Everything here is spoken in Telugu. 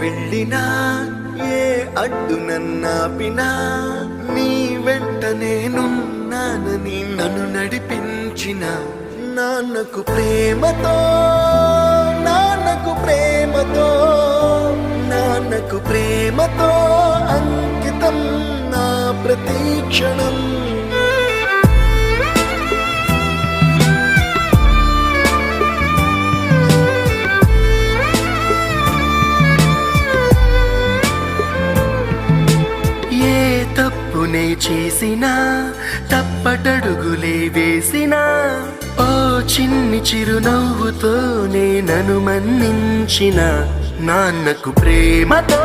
వెళ్ళినా ఏ అడ్డు నన్నాపినా నీ వెంట నేనున్నానని నన్ను నడిపించిన నాన్నకు ప్రేమతో నాన్నకు ప్రేమతో నాన్నకు ప్రేమతో అంకితం నా ప్రతీక్షణం. తప్పునే చేసినా తప్పటడుగులే వేసినా ఓ చిన్ని చిరునవ్వుతో నన్ను మన్నించిన నాన్నకు ప్రేమతో